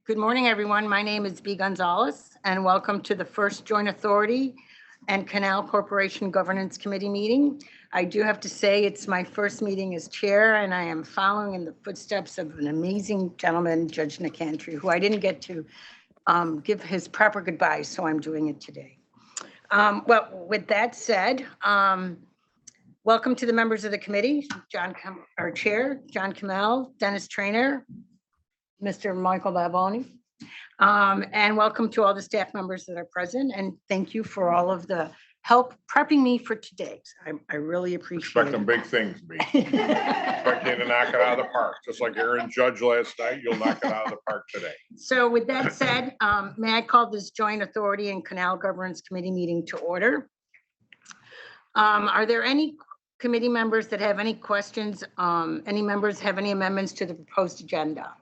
Good morning, everyone. My name is B. Gonzalez, and welcome to the first Joint Authority and Canal Corporation Governance Committee meeting. I do have to say it's my first meeting as chair, and I am following in the footsteps of an amazing gentleman, Judge Nicantri, who I didn't get to give his proper goodbyes, so I'm doing it today. Well, with that said, welcome to the members of the committee, our chair, John Canal, Dennis Trainer, Mr. Michael Alemany, and welcome to all the staff members that are present. And thank you for all of the help prepping me for today. I really appreciate it. Expecting big things, B. Expect you to knock it out of the park. Just like Aaron Judge last night, you'll knock it out of the park today. So with that said, may I call this Joint Authority and Canal Governance Committee meeting to order? Are there any committee members that have any questions? Any members have any amendments to the proposed agenda?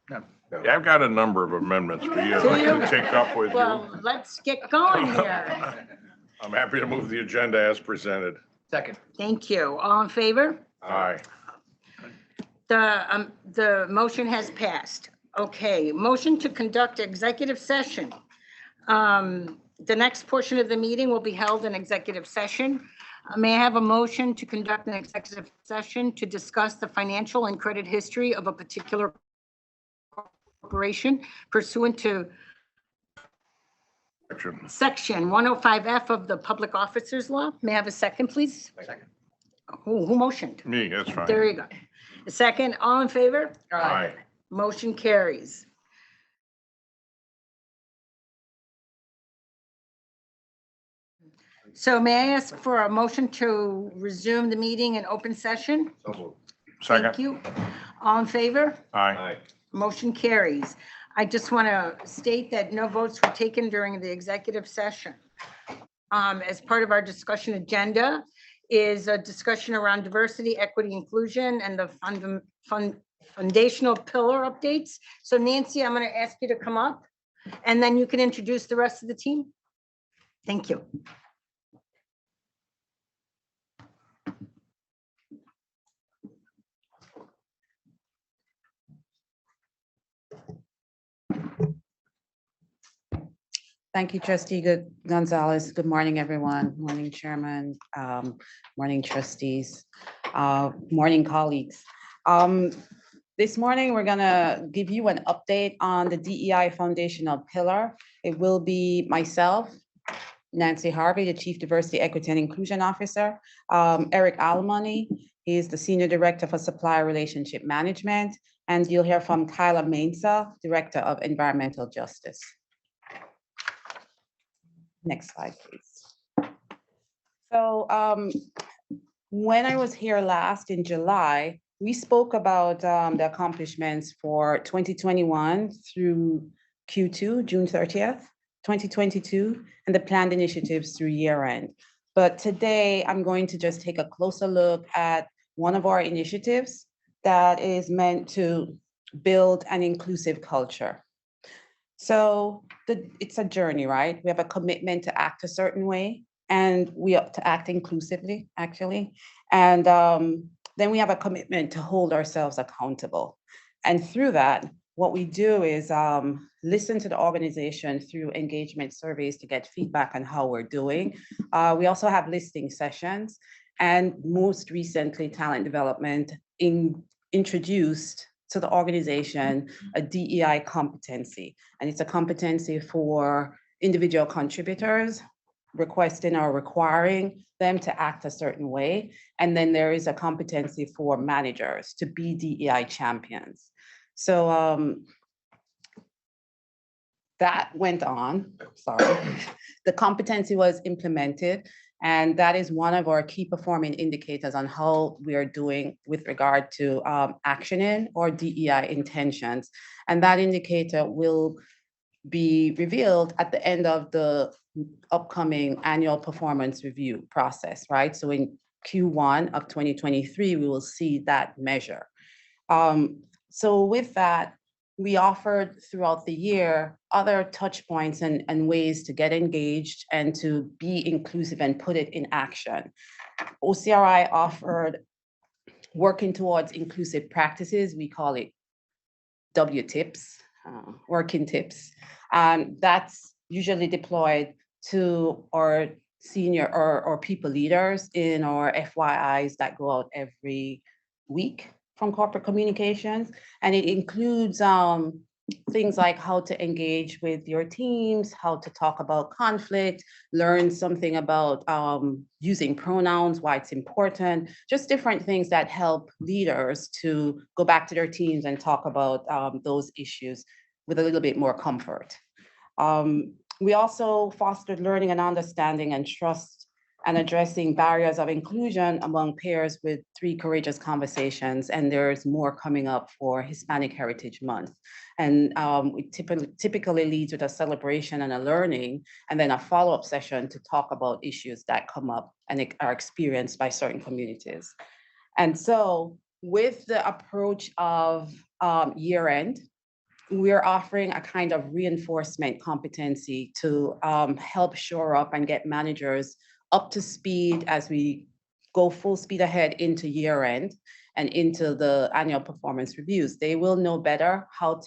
No. Yeah, I've got a number of amendments for you I can take up with Well, you. let's get going here. I'm happy to move the agenda as presented. Second. Thank you. All in favor? Aye. The motion has passed. Okay, motion to conduct executive session. The next portion of the meeting will be held in executive session. May I have a motion to conduct an executive session to discuss the financial and credit history of a particular corporation pursuant to Section 105F of the Public Officers Law? May I have a second, please? Second. Who motioned? Me, that's fine. There you go. A second, all in favor? Aye. Motion carries. So may I ask for a motion to resume the meeting in open session? So moved. Second. Thank you. All in favor? Aye. Motion carries. I just want to state that no votes were taken during the executive session. As part of our discussion agenda is a discussion around diversity, equity, inclusion, and the foundational pillar updates. So Nancy, I'm going to ask you to come up, and then you can introduce the rest of the team. Thank you. Thank you, Trustee Gonzalez. Good morning, everyone. Morning, Chairman. Morning, trustees. Morning, colleagues. This morning, we're gonna give you an update on the DEI foundational pillar. It will be myself, Nancy Harvey, the Chief Diversity, Equity, and Inclusion Officer, Eric Alemany, he is the Senior Director for Supplier Relationship Management, and you'll hear from Kaela Mainsah, Director of Environmental Justice. Next slide, please. So when I was here last in July, we spoke about the accomplishments for 2021 through Q2, June 30th, 2022, and the planned initiatives through year end. But today I'm going to just take a closer look at one of our initiatives that is meant to build an inclusive culture. So it's a journey, right? We have a commitment to act a certain way, and we have to act inclusively, actually. And then we have a commitment to hold ourselves accountable. And through that, what we do is listen to the organization through engagement surveys to get feedback on how we're doing. We also have listening sessions, and most recently, talent development introduced to the organization a DEI competency. And it's a competency for individual contributors requesting or requiring them to act a certain way. And then there is a competency for managers to be DEI champions. So that went on, sorry. The competency was implemented, and that is one of our key performing indicators on how we are doing with regard to actioning or DEI intentions. And that indicator will be revealed at the end of the upcoming annual performance review process, right? So in Q1 of 2023, we will see that measure. So with that, we offered throughout the year other touch points and ways to get engaged and to be inclusive and put it in action. OCRI offered working towards inclusive practices. We call it WTIPS. working tips. That's usually deployed to our senior or people leaders in our FYIs that go out every week from corporate communications. And it includes things like how to engage with your teams, how to talk about conflict, learn something about using pronouns, why it's important, just different things that help leaders to go back to their teams and talk about those issues with a little bit more comfort. We also fostered learning and understanding and trust and addressing barriers of inclusion among peers with 3 courageous conversations. And there's more coming up for Hispanic Heritage Month. And it typically leads with a celebration and a learning, and then a follow-up session to talk about issues that come up and are experienced by certain communities. And so with the approach of year end, we're offering a kind of reinforcement competency to help shore up and get managers up to speed as we go full speed ahead into year end and into the annual performance reviews. They will know better how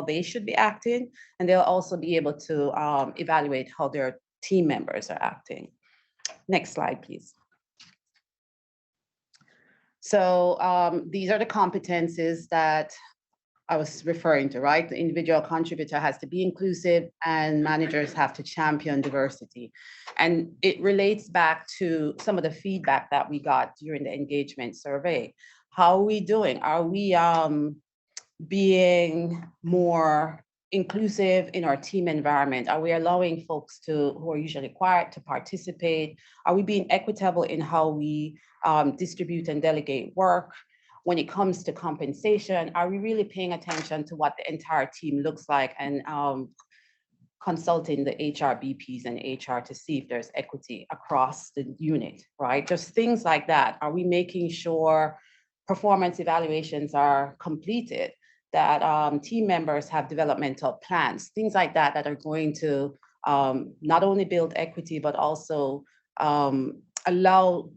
they should be acting, and they'll also be able to evaluate how their team members are acting. Next slide, please. So these are the competencies that I was referring to, right? The individual contributor has to be inclusive and managers have to champion diversity. And it relates back to some of the feedback that we got during the engagement survey. How are we doing? Are we being more inclusive in our team environment? Are we allowing folks who are usually quiet to participate? Are we being equitable in how we distribute and delegate work? When it comes to compensation, are we really paying attention to what the entire team looks like and consulting the HR BPs and HR to see if there's equity across the unit, right? Just things like that. Are we making sure performance evaluations are completed, that team members have developmental plans, things like that that are going to not only build equity, but also allow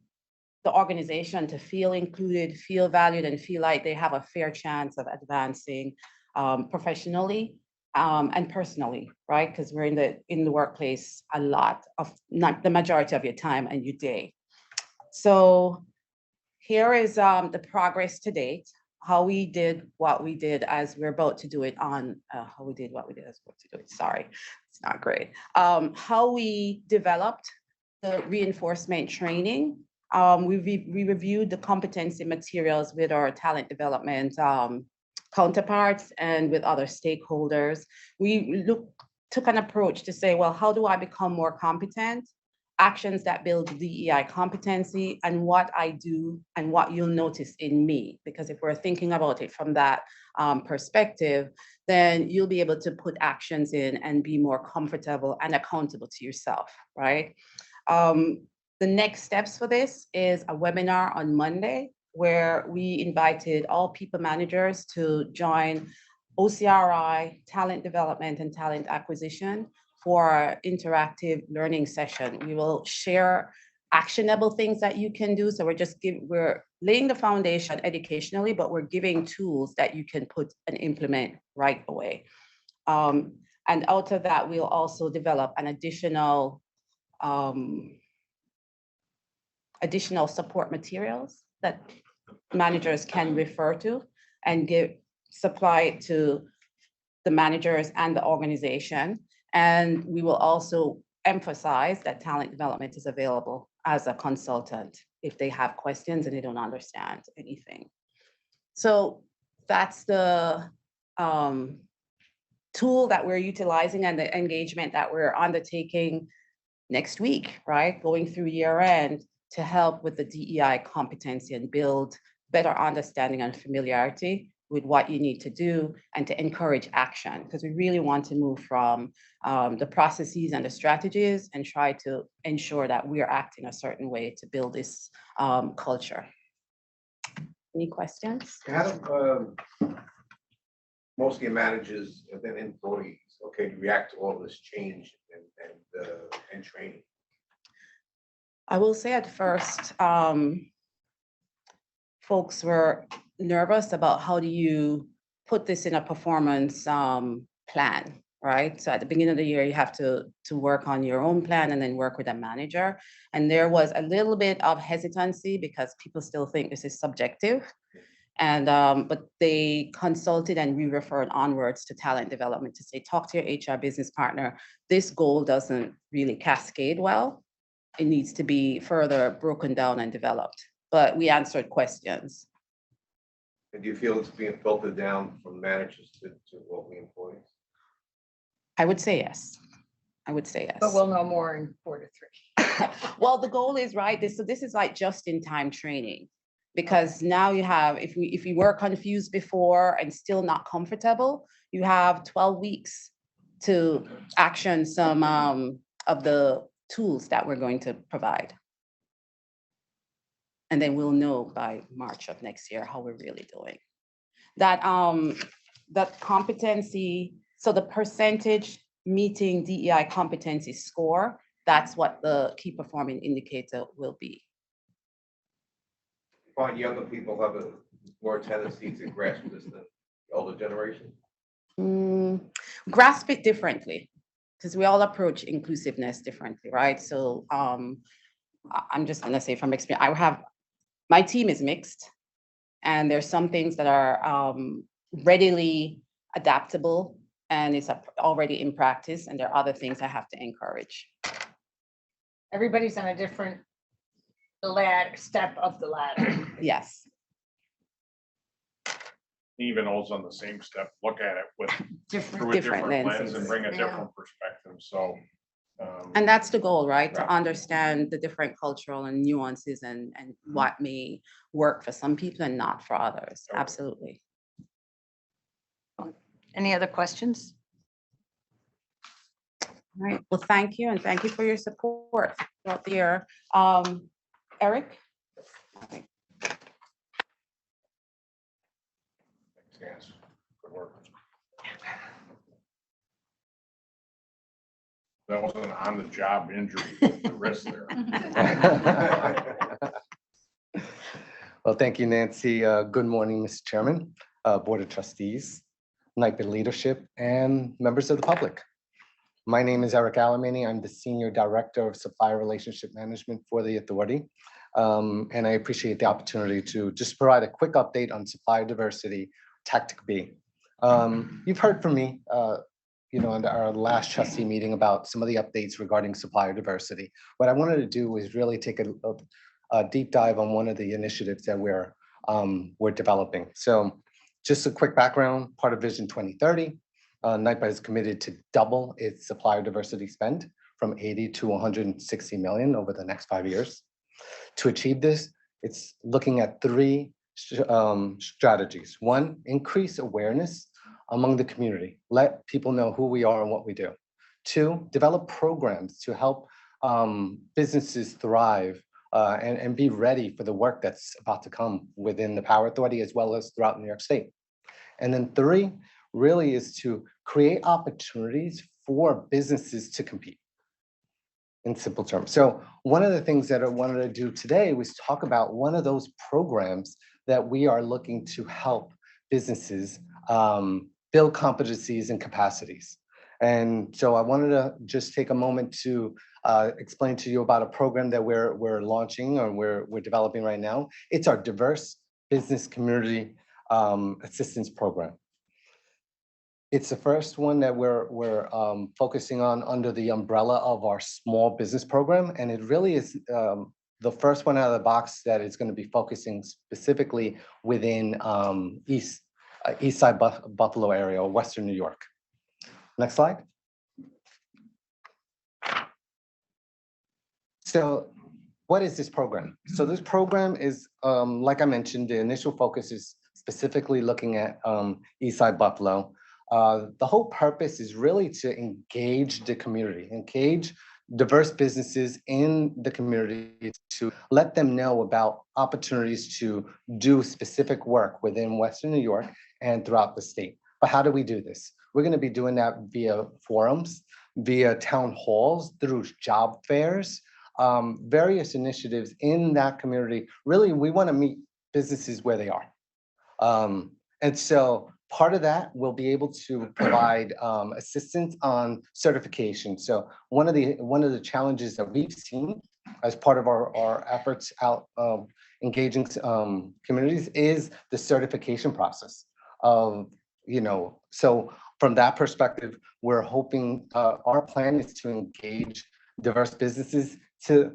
the organization to feel included, feel valued, and feel like they have a fair chance of advancing professionally and personally, right? Because we're in the workplace a lot of, not the majority of your time and your day. So here is the progress to date, how we did what we did as we're about to do it on, how we did what we did as we're about to do it, sorry, it's not great. How we developed the reinforcement training. We reviewed the competency materials with our talent development counterparts and with other stakeholders. We took an approach to say, well, how do I become more competent? Actions that build DEI competency, and what I do and what you'll notice in me. Because if we're thinking about it from that perspective, then you'll be able to put actions in and be more comfortable and accountable to yourself, right? The next steps for this is a webinar on Monday, where we invited all people managers to join OCRI, talent development and talent acquisition for our interactive learning session. We will share actionable things that you can do. So we're laying the foundation educationally, but we're giving tools that you can put and implement right away. And out of that, we'll also develop an additional support materials that managers can refer to and supply to the managers and the organization. And we will also emphasize that talent development is available as a consultant if they have questions and they don't understand anything. So that's the tool that we're utilizing and the engagement that we're undertaking next week, right? Going through year end to help with the DEI competency and build better understanding and familiarity with what you need to do and to encourage action, because we really want to move from the processes and the strategies and try to ensure that we are acting a certain way to build this culture. Any questions? How do most of your managers and then employees, okay, react to all this change and training? I will say at first, folks were nervous about how do you put this in a performance plan, right? So at the beginning of the year, you have to work on your own plan and then work with a manager. And there was a little bit of hesitancy because people still think this is subjective. And but they consulted and we referred onwards to talent development to say, talk to your HR business partner. This goal doesn't really cascade well. It needs to be further broken down and developed. But we answered questions. And do you feel it's being filtered down from managers to all the employees? I would say yes. I would say yes. But we'll know more in 4 to 3. Well, the goal is right. So this is like just in time training. Because now you have, if we were confused before and still not comfortable, you have 12 weeks to action some of the tools that we're going to provide. And then we'll know by March of next year how we're really doing. That competency, so the percentage meeting DEI competency score, that's what the key performing indicator will be. Find younger people have a more tendency to grasp this than the older generation? Grasp it differently, because we all approach inclusiveness differently, right? So I'm just gonna say from experience, my team is mixed, and there's some things that are readily adaptable and it's already in practice, and there are other things I have to encourage. Everybody's on a different step of the ladder. Yes. Even those on the same step, look at it with through a Different different lens lenses. and bring a Yeah. different perspective. So. And that's the goal, right? Yeah. To understand the different cultural and nuances and what may work for some people and not for others. Totally. Absolutely. Any other questions? All right. Well, thank you. And thank you for your support throughout the year. Eric? Thanks, guys. Good work. That wasn't an on-the-job injury, the risk there. Well, thank you, Nancy. Good morning, Mr. Chairman, Board of Trustees, NYPA leadership, and members of the public. My name is Eric Alemany. I'm the Senior Director of Supplier Relationship Management for the Authority. And I appreciate the opportunity to just provide a quick update on supplier diversity, Tactic B. You've heard from me in our last trustee meeting about some of the updates regarding supplier diversity. What I wanted to do was really take a deep dive on one of the initiatives that we're developing. So just a quick background, part of Vision 2030, NYPA is committed to double its supplier diversity spend from 80 to 160 million over the next 5 years. To achieve this, it's looking at 3 strategies. 1, increase awareness among the community. Let people know who we are and what we do. 2, develop programs to help businesses thrive and be ready for the work that's about to come within the Power Authority as well as throughout New York State. And then 3 really is to create opportunities for businesses to compete, in simple terms. So one of the things that I wanted to do today was talk about one of those programs that we are looking to help businesses build competencies and capacities. And so I wanted to just take a moment to explain to you about a program that we're launching or we're developing right now. It's our Diverse Business Community Assistance Program. It's the first one that we're focusing on under the umbrella of our small business program. And it really is the first one out of the box that is going to be focusing specifically within East Side Buffalo area or Western New York. Next slide. So what is this program? So this program is, like I mentioned, the initial focus is specifically looking at East Side Buffalo. The whole purpose is really to engage the community, engage diverse businesses in the community to let them know about opportunities to do specific work within Western New York and throughout the state. But how do we do this? We're going to be doing that via forums, via town halls, through job fairs, various initiatives in that community. Really, we want to meet businesses where they are. And so part of that, we'll be able to provide assistance on certification. So one of the challenges that we've seen as part of our efforts out engaging communities is the certification process of, so from that perspective, we're hoping our plan is to engage diverse businesses to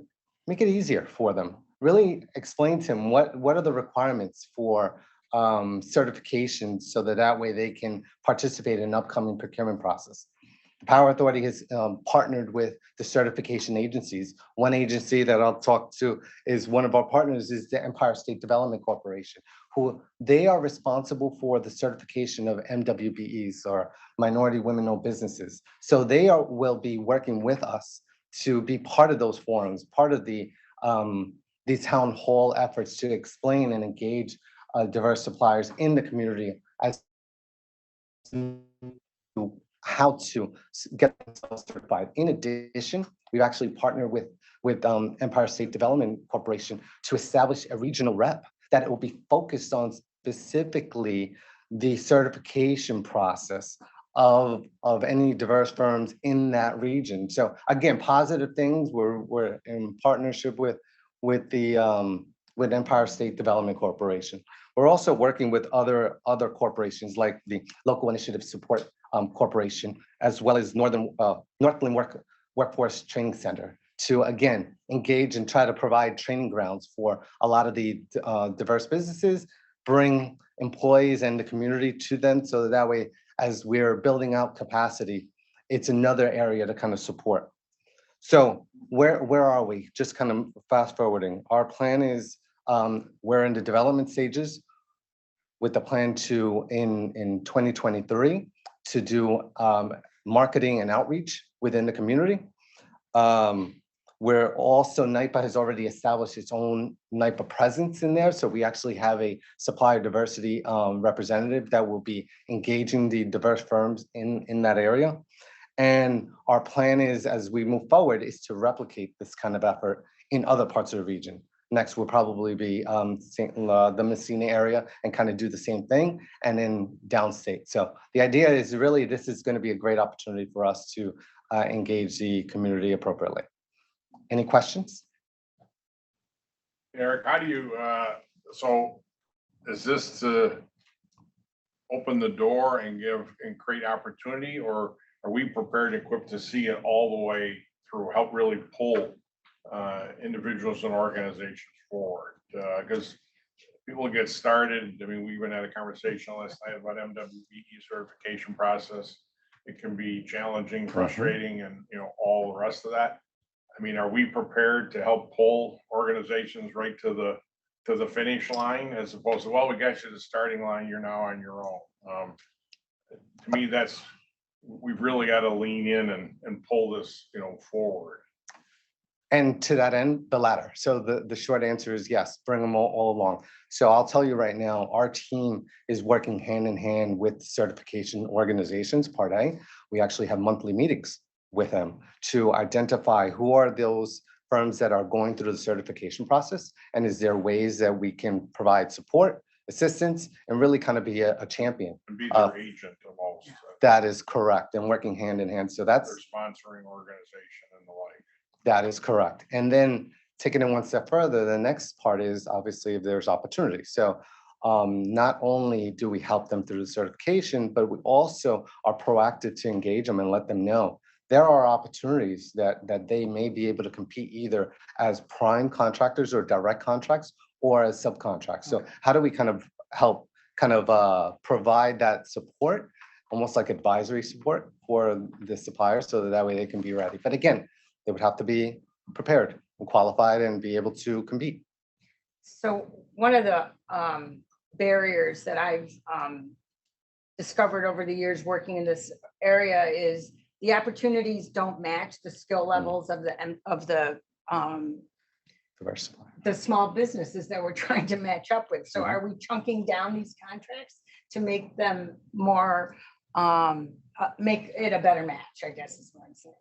make it easier for them. Really explain to them what are the requirements for certifications so that way they can participate in upcoming procurement process. The Power Authority has partnered with the certification agencies. One agency that I'll talk to is one of our partners is the Empire State Development Corporation, who they are responsible for the certification of MWBEs or minority women-owned businesses. So they will be working with us to be part of those forums, part of the town hall efforts to explain and engage diverse suppliers in the community as to how to get themselves certified. In addition, we've actually partnered with Empire State Development Corporation to establish a regional rep that will be focused on specifically the certification process of any diverse firms in that region. So again, positive things. We're in partnership with Empire State Development Corporation. We're also working with other corporations like the Local Initiative Support Corporation, as well as Northland Workforce Training Center to, again, engage and try to provide training grounds for a lot of the diverse businesses, bring employees and the community to them so that way, as we're building out capacity, it's another area to kind of support. So where are we? Just kind of fast forwarding. Our plan is we're in the development stages with the plan to, in 2023, to do marketing and outreach within the community. We're also, NYPA has already established its own NYPA presence in there. So we actually have a supplier diversity representative that will be engaging the diverse firms in that area. And our plan is, as we move forward, is to replicate this kind of effort in other parts of the region. Next will probably be the Messina area and kind of do the same thing, and then downstate. So the idea is really this is going to be a great opportunity for us to engage the community appropriately. Any questions? Eric, how do you, so is this to open the door and create opportunity, or are we prepared and equipped to see it all the way through, help really pull individuals and organizations forward? Because people get started. I mean, we even had a conversation last night about MWBE certification process. It can be challenging, frustrating, and all the rest of that. I mean, are we prepared to help pull organizations right to the finish line, as opposed to, well, we got you to the starting line, you're now on your own? To me, we've really got to lean in and pull this, forward. And to that end, the latter. So the short answer is yes, bring them all along. So I'll tell you right now, our team is working hand in hand with certification organizations, Part A. We actually have monthly meetings with them to identify who are those firms that are going through the certification process, and is there ways that we can provide support, assistance, and really kind of be a champion. And be their agent almost. That is correct, and working hand in hand. So that's their sponsoring organization and the like. That is correct. And then taking it one step further, the next part is obviously if there's opportunity. So not only do we help them through the certification, but we also are proactive to engage them and let them know there are opportunities that they may be able to compete either as prime contractors or direct contracts or as subcontracts. So how do we kind of help provide that support, almost like advisory support for the suppliers so that way they can be ready. But again, they would have to be prepared and qualified and be able to compete. So one of the barriers that I've discovered over the years working in this area is the opportunities don't match the skill levels of the small businesses that we're trying to match up with. So are we chunking down these contracts to make them more, make it a better match, I guess is what I'm saying.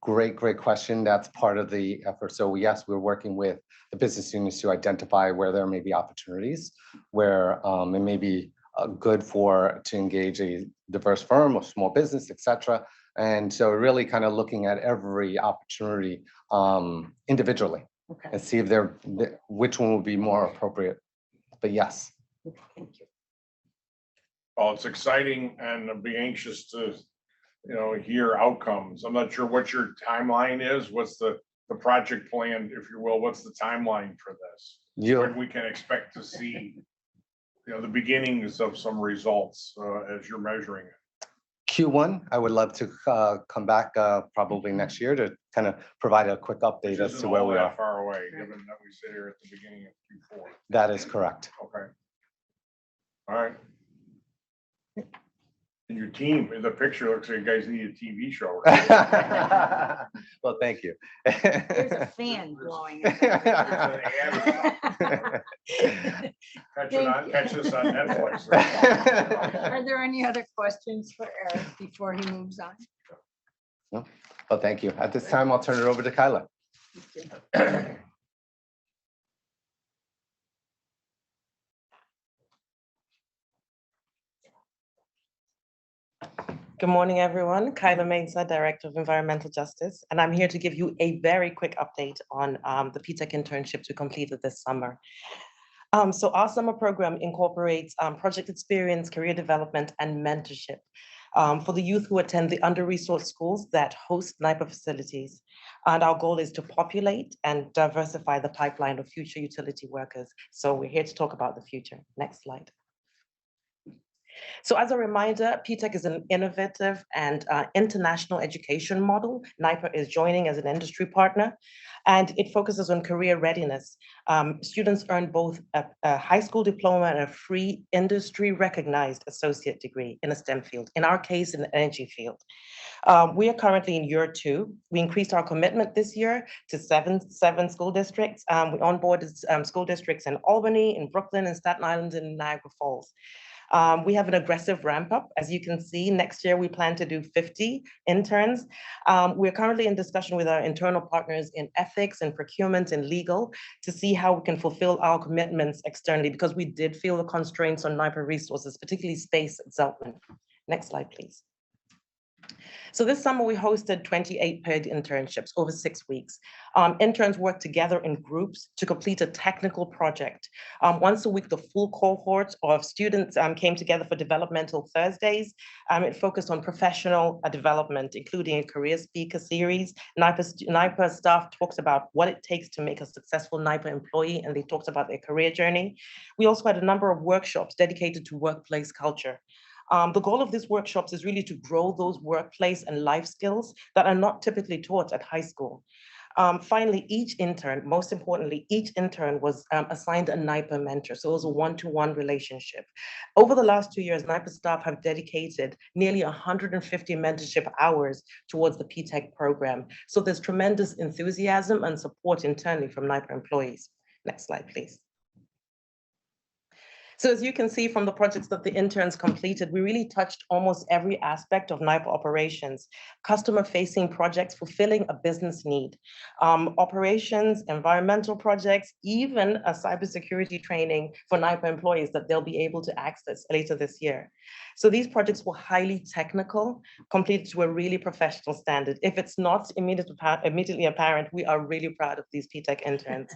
Great question. That's part of the effort. So yes, we're working with the business units to identify where there may be opportunities, where it may be good to engage a diverse firm or small business, et cetera. And so really kind of looking at every opportunity individually Okay, and see if which one would be more appropriate. But yes. okay, thank you. Well, it's exciting and I'd be anxious to, hear outcomes. I'm not sure what your timeline is. What's the project plan, if you will? What's the timeline for this? When we can expect to see, the beginnings of some results as you're measuring it. Q1, I would love to come back probably next year to kind of provide a quick update Which as isn't to where all we that are. far away, given that we sit here at the beginning of Q4. That is correct. Okay. All right. And your team, the picture looks like you guys need a TV show. Well, thank you. There's a fan blowing. Catch this on Netflix. Are there any other questions for Eric before he moves on? No? Well, thank you. At this time, I'll turn it over to Kaela. Good morning, everyone. Kaela Mainsah, Director of Environmental Justice, and I'm here to give you a very quick update on the PTEC internships we completed this summer. So our summer program incorporates project experience, career development, and mentorship for the youth who attend the under-resourced schools that host NYPA facilities. And our goal is to populate and diversify the pipeline of future utility workers. So we're here to talk about the future. Next slide. So as a reminder, PTEC is an innovative and international education model. NYPA is joining as an industry partner, and it focuses on career readiness. Students earn both a high school diploma and a free industry-recognized associate degree in a STEM field, in our case, in the energy field. We are currently in year 2. We increased our commitment this year to seven school districts. We onboarded school districts in Alemany, in Brooklyn, in Staten Island, and in Niagara Falls. We have an aggressive ramp up. As you can see, next year we plan to do 50 interns. We're currently in discussion with our internal partners in ethics and procurement and legal to see how we can fulfill our commitments externally, because we did feel the constraints on NYPA resources, particularly space at Zeltman. Next slide, please. So this summer we hosted 28 paid internships over 6 weeks. Interns worked together in groups to complete a technical project. Once a week, the full cohort of students came together for developmental Thursdays. It focused on professional development, including a career speaker series. NYPA staff talks about what it takes to make a successful NYPA employee, and they talked about their career journey. We also had a number of workshops dedicated to workplace culture. The goal of these workshops is really to grow those workplace and life skills that are not typically taught at high school. Finally, most importantly, each intern was assigned a NYPA mentor. So it was a one-to-one relationship. Over the last 2 years, NYPA staff have dedicated nearly 150 mentorship hours towards the PTEC program. So there's tremendous enthusiasm and support internally from NYPA employees. Next slide, please. So as you can see from the projects that the interns completed, we really touched almost every aspect of NYPA operations, customer-facing projects, fulfilling a business need, operations, environmental projects, even a cybersecurity training for NYPA employees that they'll be able to access later this year. So these projects were highly technical, completed to a really professional standard. If it's not immediately apparent, we are really proud of these PTEC interns.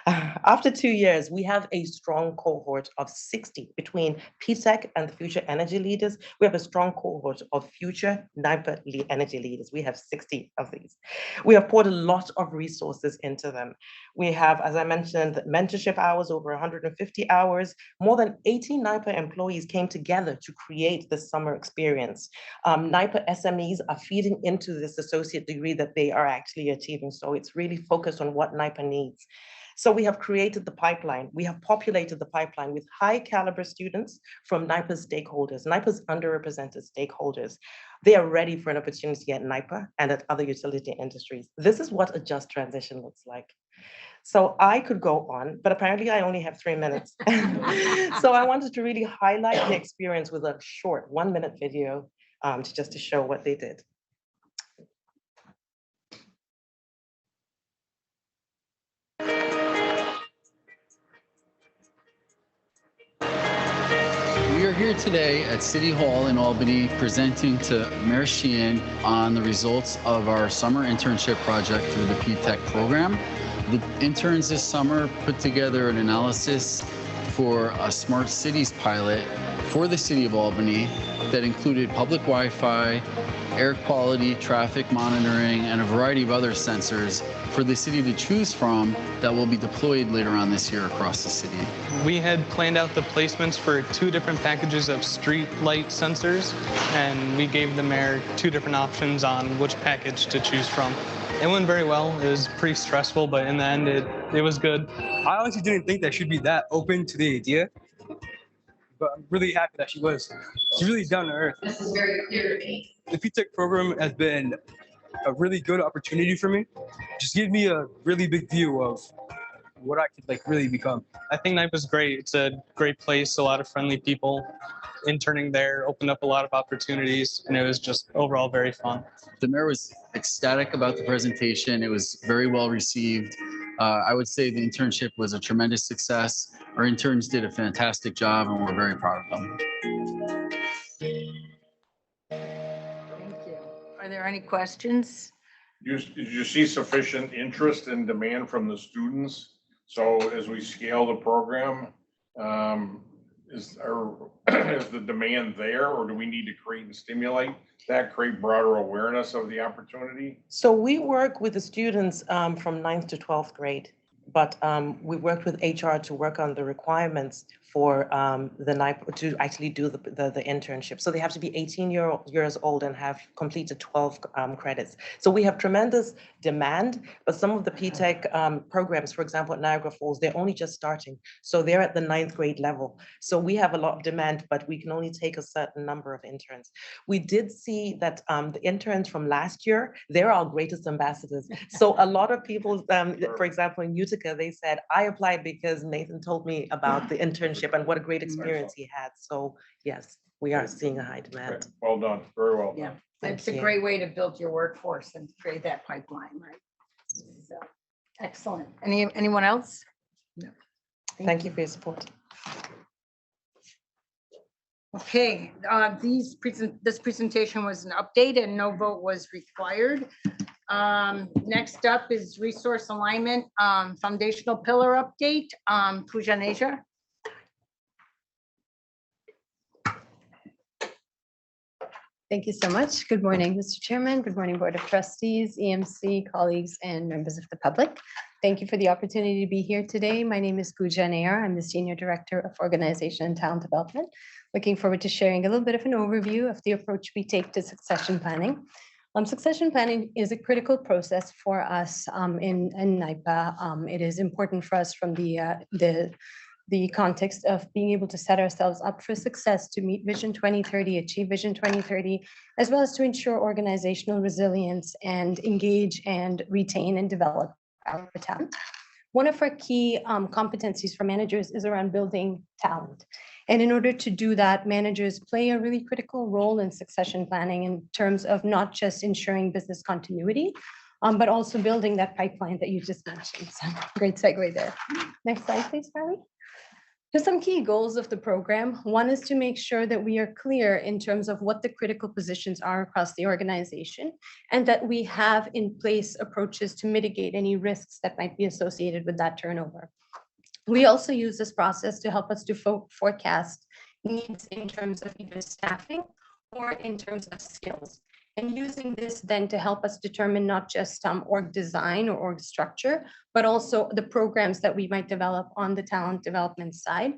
After 2 years, we have a strong cohort of 60 between PTEC and the future energy leaders. We have a strong cohort of future NYPA energy leaders. We have 60 of these. We have poured a lot of resources into them. We have, as I mentioned, mentorship hours, over 150 hours. More than 80 NYPA employees came together to create this summer experience. NYPA SMEs are feeding into this associate degree that they are actually achieving. So it's really focused on what NYPA needs. So we have created the pipeline. We have populated the pipeline with high caliber students from NYPA's stakeholders, NYPA's underrepresented stakeholders. They are ready for an opportunity at NYPA and at other utility industries. This is what a just transition looks like. So I could go on, but apparently I only have 3 minutes. So I wanted to really highlight the experience with a short 1-minute video just to show what they did. We are here today at City Hall in Albany presenting to Mayor Sheehan on the results of our summer internship project through the P-Tech program. The interns this summer put together an analysis for a smart cities pilot for the city of Albany that included public Wi-Fi, air quality, traffic monitoring, and a variety of other sensors for the city to choose from that will be deployed later on this year across the city. We had planned out the placements for 2 different packages of street light sensors, and we gave the mayor 2 different options on which package to choose from. It went very well. It was pretty stressful, but in the end, it was good. I honestly didn't think that she'd be that open to the idea, but I'm really happy that she was. She's really down to earth. This is very clear to me. The P-Tech program has been a really good opportunity for me. Just give me a really big view of what I could really become. I think Knipe was great. It's a great place, a lot of friendly people. Interning there opened up a lot of opportunities, and it was just overall very fun. The mayor was ecstatic about the presentation. It was very well received. I would say the internship was a tremendous success. Our interns did a fantastic job, and we're very proud of them. Thank you. Are there any questions? Did you see sufficient interest and demand from the students? So as we scale the program, is the demand there, or do we need to create and stimulate that, create broader awareness of the opportunity? So we work with the students from 9th to 12th grade, but we worked with HR to work on the requirements for the NIPE to actually do the internship. So they have to be 18 years old and have completed 12 credits. So we have tremendous demand, but some of the P-Tech programs, for example, at Niagara Falls, they're only just starting. So they're at the 9th grade level. So we have a lot of demand, but we can only take a certain number of interns. We did see that the interns from last year, they're our greatest ambassadors. So a lot of people, for example, in Utica, they said, I applied because Nathan told me about the internship and what a great experience he had. So yes, we are seeing a high demand. Well done, very well done. Yeah, Thank it's a you. great way to build your workforce and create that pipeline, right? So, excellent. Anyone else? No. Thank you for your support. Okay, this presentation was an update and no vote was required. Next up is resource alignment, foundational pillar update. Pooja, Nayyar. Thank you so much. Good morning, Mr. Chairman. Good morning, Board of Trustees, EMC, colleagues, and members of the public. Thank you for the opportunity to be here today. My name is Pooja Nayyar. I'm the Senior Director of Organization and Talent Development. Looking forward to sharing a little bit of an overview of the approach we take to succession planning. Succession planning is a critical process for us in NIPA. It is important for us from the context of being able to set ourselves up for success to meet Vision 2030, achieve Vision 2030, as well as to ensure organizational resilience and engage and retain and develop our talent. One of our key competencies for managers is around building talent. And in order to do that, managers play a really critical role in succession planning in terms of not just ensuring business continuity, but also building that pipeline that you just mentioned. So great segue there. Next slide, please, Harvey. Just some key goals of the program. One is to make sure that we are clear in terms of what the critical positions are across the organization and that we have in place approaches to mitigate any risks that might be associated with that turnover. We also use this process to help us to forecast needs in terms of either staffing or in terms of skills. And using this then to help us determine not just org design or org structure, but also the programs that we might develop on the talent development side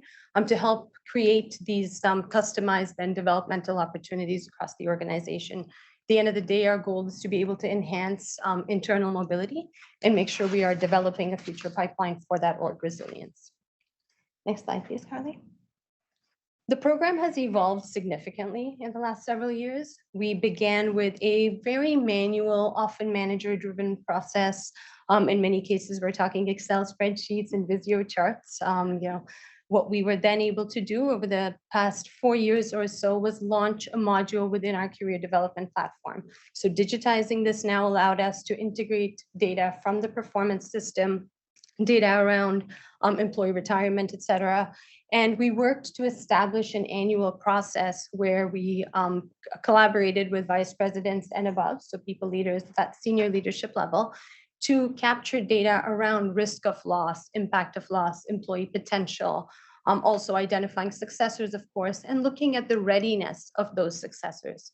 to help create these customized and developmental opportunities across the organization. At the end of the day, our goal is to be able to enhance internal mobility and make sure we are developing a future pipeline for that org resilience. Next slide, please, Carly. The program has evolved significantly in the last several years. We began with a very manual, often manager-driven process. In many cases, we're talking Excel spreadsheets and Visio charts. What we were then able to do over the past 4 years or so was launch a module within our career development platform. So digitizing this now allowed us to integrate data from the performance system, data around employee retirement, et cetera, And we worked to establish an annual process where we collaborated with vice presidents and above, so people leaders at senior leadership level, to capture data around risk of loss, impact of loss, employee potential, also identifying successors, of course, and looking at the readiness of those successors.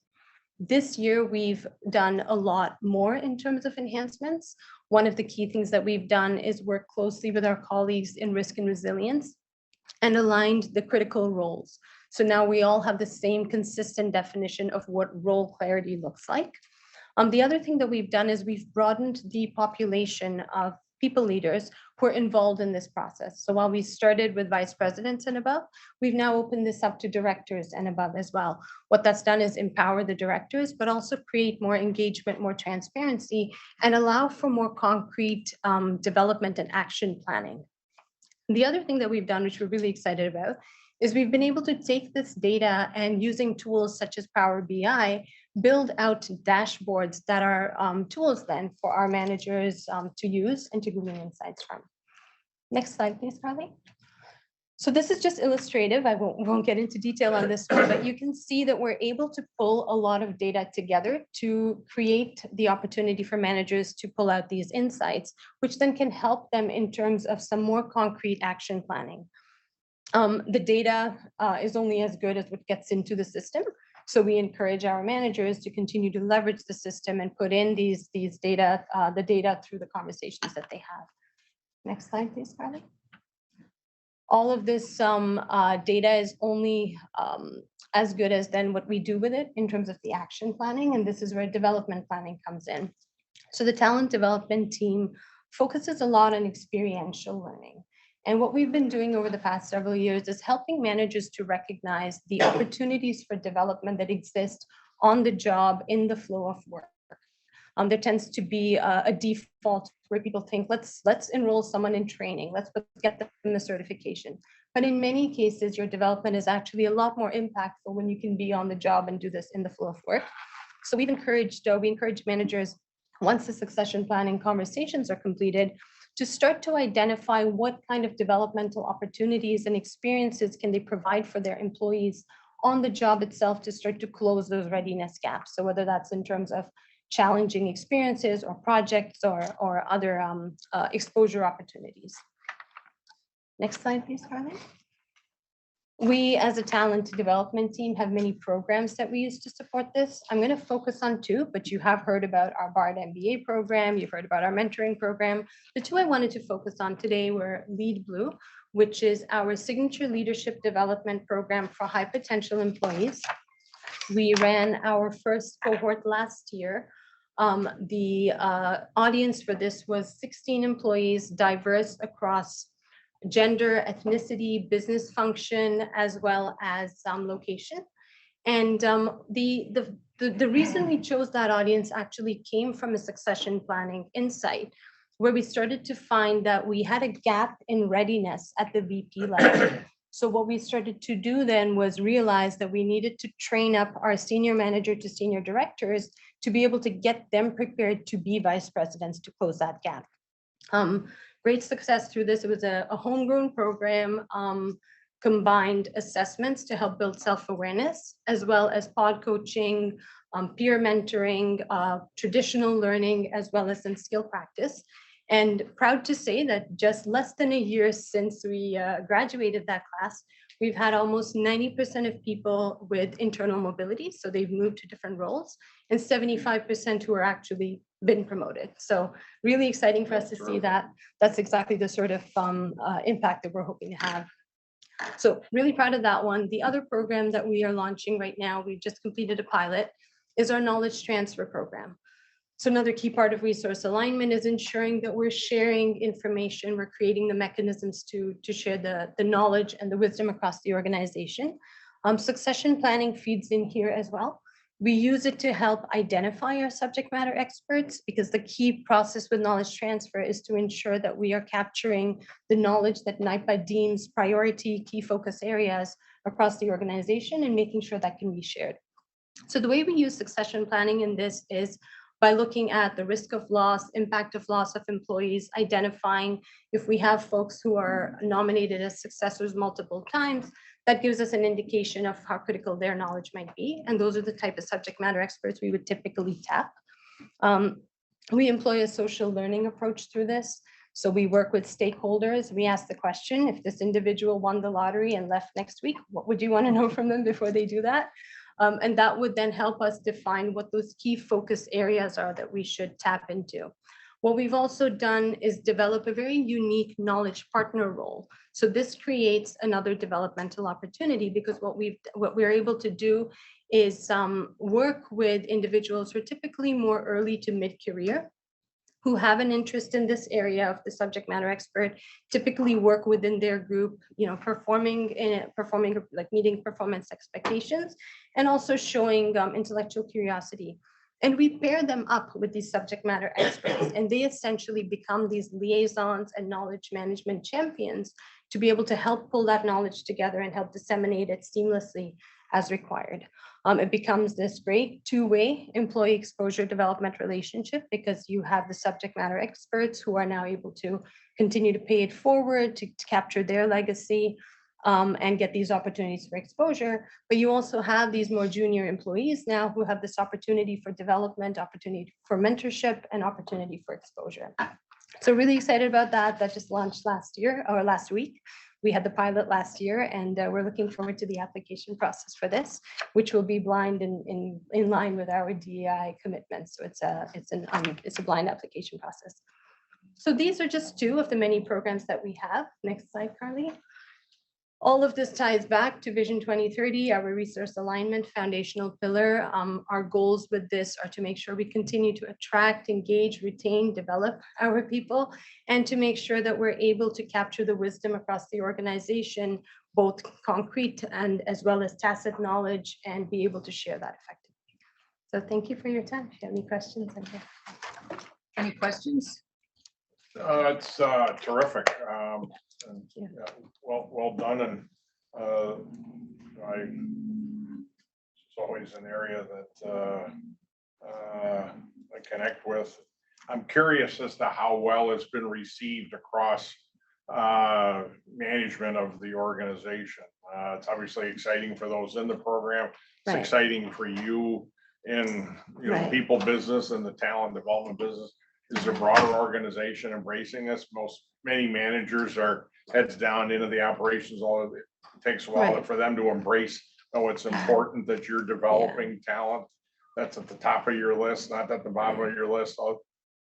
This year, we've done a lot more in terms of enhancements. One of the key things that we've done is work closely with our colleagues in risk and resilience and aligned the critical roles. So now we all have the same consistent definition of what role clarity looks like. The other thing that we've done is we've broadened the population of people leaders who are involved in this process. So while we started with vice presidents and above, we've now opened this up to directors and above as well. What that's done is empower the directors, but also create more engagement, more transparency, and allow for more concrete development and action planning. The other thing that we've done, which we're really excited about, is we've been able to take this data and using tools such as Power BI, build out dashboards that are tools then for our managers to use and to glean insights from. Next slide, please, Carly. So this is just illustrative. I won't get into detail on this one, but you can see that we're able to pull a lot of data together to create the opportunity for managers to pull out these insights, which then can help them in terms of some more concrete action planning. The data is only as good as what gets into the system. So we encourage our managers to continue to leverage the system and put in the data through the conversations that they have. Next slide, please, Carly. All of this data is only as good as then what we do with it in terms of the action planning. And this is where development planning comes in. So the talent development team focuses a lot on experiential learning. And what we've been doing over the past several years is helping managers to recognize the opportunities for development that exist on the job in the flow of work. There tends to be a default where people think, let's enroll someone in training, let's get them the certification. But in many cases, your development is actually a lot more impactful when you can be on the job and do this in the flow of work. So we encourage managers, once the succession planning conversations are completed, to start to identify what kind of developmental opportunities and experiences can they provide for their employees on the job itself to start to close those readiness gaps. So whether that's in terms of challenging experiences or projects or other exposure opportunities. Next slide, please, Harvey. We, as a talent development team, have many programs that we use to support this. I'm going to focus on two, but you have heard about our BARD MBA program. You've heard about our mentoring program. The two I wanted to focus on today were Lead Blue, which is our signature leadership development program for high potential employees. We ran our first cohort last year. The audience for this was 16 employees, diverse across gender, ethnicity, business function, as well as location. And the reason we chose that audience actually came from a succession planning insight, where we started to find that we had a gap in readiness at the VP level. So what we started to do then was realize that we needed to train up our senior manager to senior directors to be able to get them prepared to be vice presidents to close that gap. Great success through this. It was a homegrown program, combined assessments to help build self-awareness, as well as pod coaching, peer mentoring, traditional learning, as well as some skill practice. And proud to say that just less than a year since we graduated that class, we've had almost 90% of people with internal mobility. So they've moved to different roles, and 75% who are actually been promoted. So really exciting for us to see that. That's exactly the sort of impact that we're hoping to have. So really proud of that one. The other program that we are launching right now, we've just completed a pilot, is our knowledge transfer program. So another key part of resource alignment is ensuring that we're sharing information, we're creating the mechanisms to share the knowledge and the wisdom across the organization. Succession planning feeds in here as well. We use it to help identify our subject matter experts, because the key process with knowledge transfer is to ensure that we are capturing the knowledge that NYPA deems priority key focus areas across the organization and making sure that can be shared. So the way we use succession planning in this is by looking at the risk of loss, impact of loss of employees, identifying if we have folks who are nominated as successors multiple times, that gives us an indication of how critical their knowledge might be. And those are the type of subject matter experts we would typically tap. We employ a social learning approach through this. So we work with stakeholders. We ask the question, if this individual won the lottery and left next week, what would you want to know from them before they do that? And that would then help us define what those key focus areas are that we should tap into. What we've also done is develop a very unique knowledge partner role. So this creates another developmental opportunity, because what we're able to do is work with individuals who are typically more early to mid-career, who have an interest in this area of the subject matter expert, typically work within their group, performing like meeting performance expectations, and also showing intellectual curiosity. And we pair them up with these subject matter experts, and they essentially become these liaisons and knowledge management champions to be able to help pull that knowledge together and help disseminate it seamlessly as required. It becomes this great two-way employee exposure development relationship, because you have the subject matter experts who are now able to continue to pay it forward to capture their legacy and get these opportunities for exposure. But you also have these more junior employees now who have this opportunity for development, opportunity for mentorship, and opportunity for exposure. So really excited about that. That just launched last week. We had the pilot last year, and we're looking forward to the application process for this, which will be blind in line with our DEI commitments. So it's a blind application process. So these are just two of the many programs that we have. Next slide, Carly. All of this ties back to Vision 2030, our resource alignment foundational pillar. Our goals with this are to make sure we continue to attract, engage, retain, develop our people, and to make sure that we're able to capture the wisdom across the organization, both concrete and as well as tacit knowledge, and be able to share that effectively. So thank you for your time. If you have any questions, I'm here. Any questions? It's terrific. And, well done, and it's always an area that I connect with. I'm curious as to how well it's been received across management of the organization. It's obviously exciting for those in the program. It's exciting for you in people business and the talent development business. Is the broader organization embracing this? Many managers are heads down into the operations. It takes a while for them to embrace. Oh, it's important that you're developing talent that's at the top of your list, not at the bottom of your list.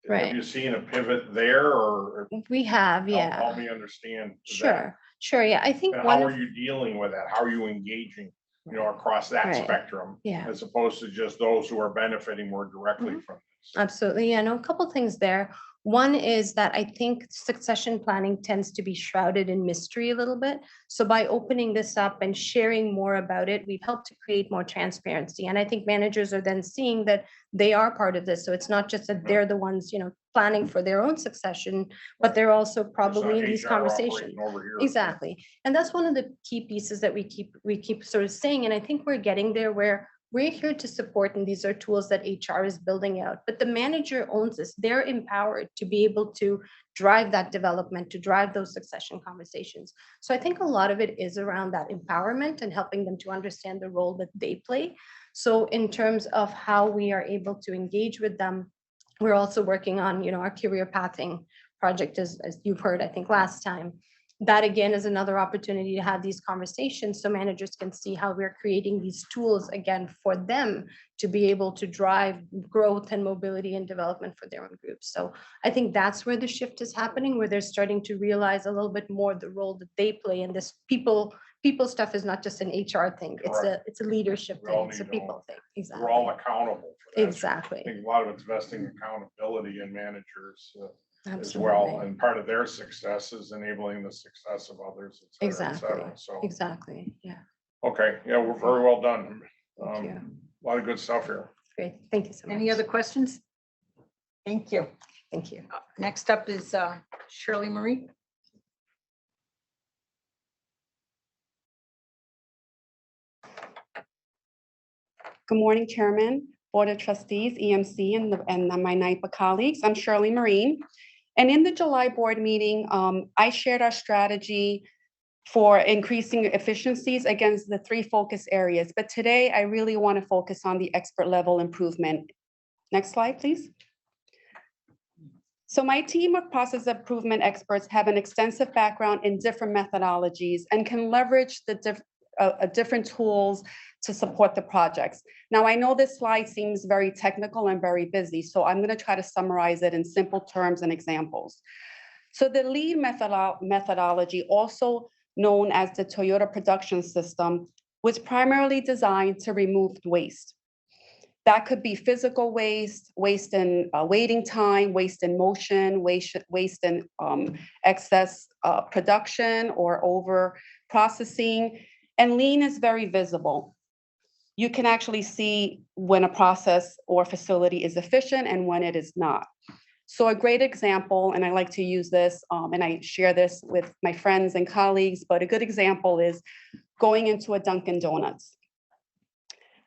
Have you seen a pivot there, or we have? Help me understand. Sure. Yeah, I think. And how are you dealing with that? How are you engaging? Across that spectrum, as opposed to just those who are benefiting more directly from this. Absolutely. Yeah, no, a couple things there. One is that I think succession planning tends to be shrouded in mystery a little bit. So by opening this up and sharing more about it, we've helped to create more transparency. And I think managers are then seeing that they are part of this. So it's not just that they're the ones, planning for their own succession, but they're also probably in these conversations. Exactly. And that's one of the key pieces that we keep sort of saying. And I think we're getting there where we're here to support, and these are tools that HR is building out, but the manager owns this. They're empowered to be able to drive that development, to drive those succession conversations. So I think a lot of it is around that empowerment and helping them to understand the role that they play. So in terms of how we are able to engage with them, we're also working on, our career pathing project, as you've heard, I think last time. That again is another opportunity to have these conversations so managers can see how we're creating these tools again for them to be able to drive growth and mobility and development for their own groups. So I think that's where the shift is happening, where they're starting to realize a little bit more the role that they play in this. People stuff is not just an HR thing. It's a leadership thing. It's a people thing. Exactly. We're all accountable for that. Exactly. I think a lot of it's vesting accountability in managers. As well, and part of their success is enabling the success of others. Et cetera, et cetera. So exactly. Yeah. Okay. Yeah, we're very well done. Thank you. A lot of good stuff here. Great. Thank you so much. Any other questions? Thank you. Thank you. Next up is Shirley Marie. Good morning, Chairman, Board of Trustees, EMC, and my NYPA colleagues. I'm Shirley Marine. And in the July board meeting, I shared our strategy for increasing efficiencies against the 3 focus areas. But today, I really want to focus on the expert level improvement. Next slide, please. So my team of process improvement experts have an extensive background in different methodologies and can leverage the different tools to support the projects. Now, I know this slide seems very technical and very busy, so I'm going to try to summarize it in simple terms and examples. So the lean methodology, also known as the Toyota production system, was primarily designed to remove waste. That could be physical waste, waste in waiting time, waste in motion, waste in excess production or over processing. And lean is very visible. You can actually see when a process or facility is efficient and when it is not. So a great example, and I like to use this, and I share this with my friends and colleagues, but a good example is going into a Dunkin' Donuts.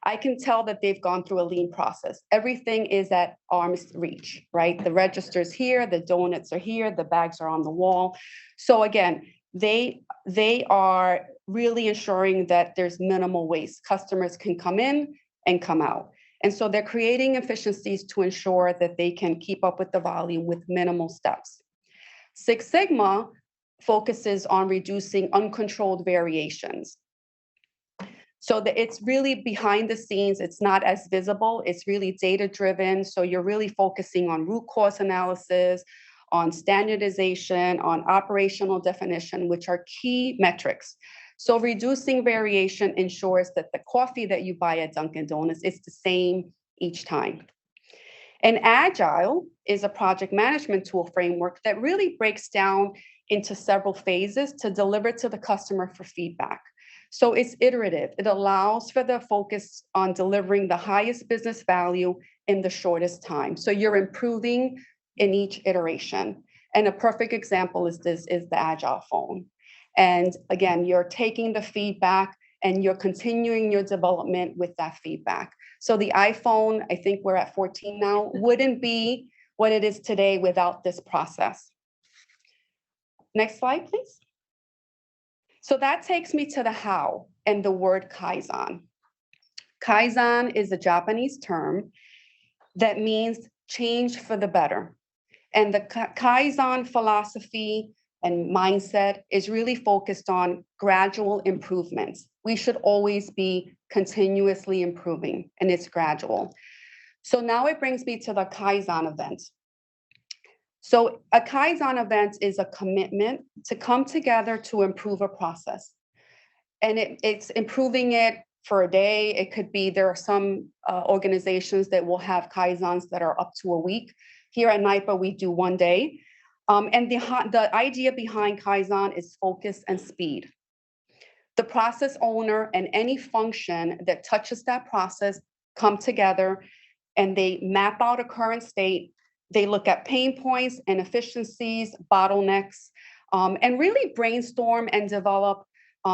I can tell that they've gone through a lean process. Everything is at arm's reach, right? The register's here, the donuts are here, the bags are on the wall. So again, they are really ensuring that there's minimal waste. Customers can come in and come out. And so they're creating efficiencies to ensure that they can keep up with the volume with minimal steps. Six Sigma focuses on reducing uncontrolled variations. So it's really behind the scenes. It's not as visible. It's really data-driven. So you're really focusing on root cause analysis, on standardization, on operational definition, which are key metrics. So reducing variation ensures that the coffee that you buy at Dunkin' Donuts is the same each time. And Agile is a project management tool framework that really breaks down into several phases to deliver to the customer for feedback. So it's iterative. It allows for the focus on delivering the highest business value in the shortest time. So you're improving in each iteration. And a perfect example is the Agile phone. And again, you're taking the feedback and you're continuing your development with that feedback. So the iPhone, I think we're at 14 now, wouldn't be what it is today without this process. Next slide, please. So that takes me to the how and the word Kaizen. Kaizen is a Japanese term that means change for the better. And the Kaizen philosophy and mindset is really focused on gradual improvements. We should always be continuously improving, and it's gradual. So now it brings me to the Kaizen event. So a Kaizen event is a commitment to come together to improve a process. And it's improving it for a day. It could be, there are some organizations that will have Kaizens that are up to a week. Here at NYPA, we do 1 day. And the idea behind Kaizen is focus and speed. The process owner and any function that touches that process come together and they map out a current state. They look at pain points and efficiencies, bottlenecks, and really brainstorm and develop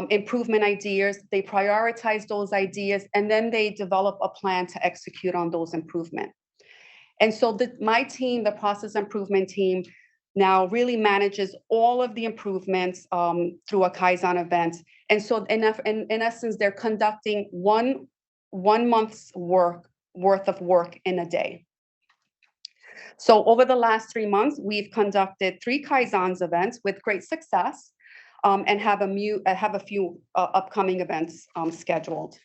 improvement ideas. They prioritize those ideas, and then they develop a plan to execute on those improvements. And so my team, the process improvement team, now really manages all of the improvements through a Kaizen event. And so in essence, they're conducting one month's worth of work in a day. So over the last 3 months, we've conducted 3 Kaizen events with great success and have a few upcoming events scheduled.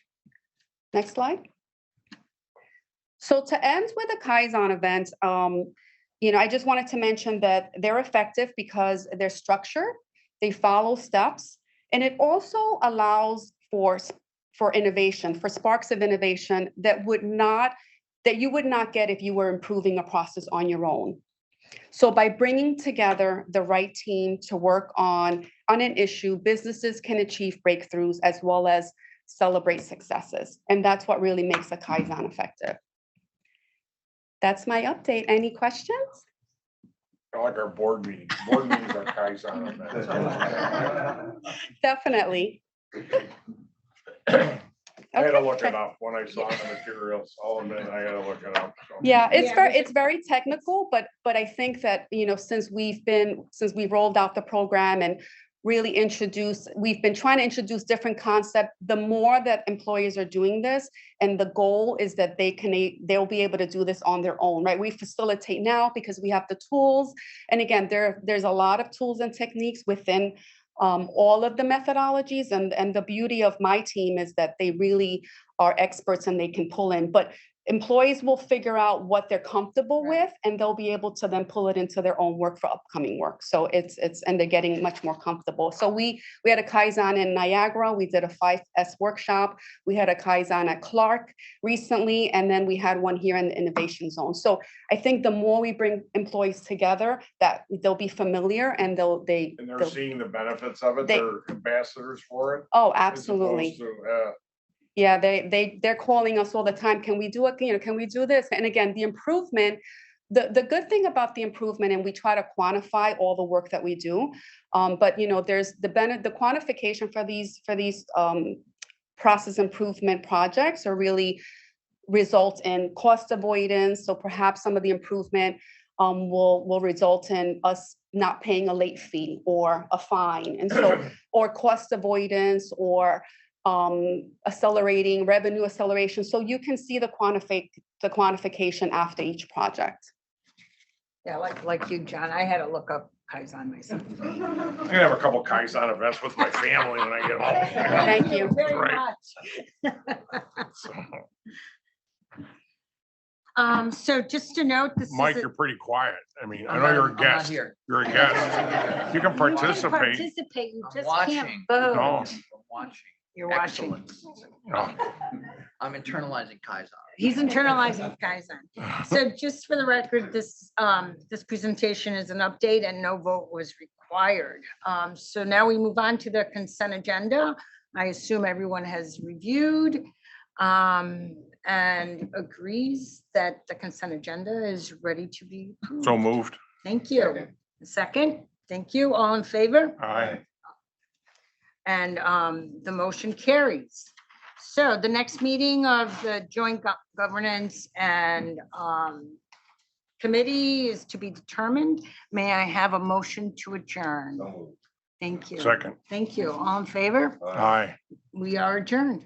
Next slide. So to end with a Kaizen event, I just wanted to mention that they're effective because they're structured, they follow steps, and it also allows for innovation, for sparks of innovation that you would not get if you were improving a process on your own. So by bringing together the right team to work on an issue, businesses can achieve breakthroughs as well as celebrate successes. And that's what really makes a Kaizen effective. That's my update. Any questions? I like our board meetings. Board meetings are Kaizen events. Definitely. I had to Okay. look it up when I saw the materials. I'll admit, I had to look it up. so. Yeah, Yeah, it's very technical, but I think that, since we rolled out the program and really we've been trying to introduce different concepts, the more that employers are doing this, and the goal is that they'll be able to do this on their own, right? We facilitate now because we have the tools. And again, there's a lot of tools and techniques within all of the methodologies, and the beauty of my team is that they really are experts and they can pull in, but employees will figure out what they're comfortable with, and they'll be able to then pull it into their own work for upcoming work. So and they're getting much more comfortable. So we had a Kaizen in Niagara, we did a 5S workshop, we had a Kaizen at Clark recently, and then we had one here in the Innovation Zone. So I think the more we bring employees together, that they'll be familiar and they'll Seeing the benefits of it, they're ambassadors for it. Oh, as absolutely. opposed to, Yeah, they're calling us all the time. Can we do it? Can we do this? And again, the improvement, the good thing about the improvement, and we try to quantify all the work that we do. But there's the quantification for these process improvement projects are really result in cost avoidance. So perhaps some of the improvement will result in us not paying a late fee or a fine, and so or cost avoidance or accelerating revenue acceleration. So you can see the quantification after each project. Yeah, like you, John, I had to look up Kaizen myself. I'm gonna have a couple Kaizen events with my family when I get home. Thank you. Very Right. much. So, So just to note, this Mike, is. you're pretty quiet. I mean, I know you're a guest. You're a guest. You can participate. Participate, you just can't watching. vote. No. I'm watching. You're watching. Excellent. No. I'm internalizing Kaizen. He's internalizing Kaizen. So just for the record, this presentation is an update and no vote was required. So now we move on to the consent agenda. I assume everyone has reviewed and agrees that the consent agenda is ready to be approved. So moved. Thank you. Second, thank you. All in favor? Aye. And the motion carries. So the next meeting of the Joint Governance and Committee is to be determined. May I have a motion to adjourn? Thank you. Second. Thank you. All in favor? Aye. We are adjourned.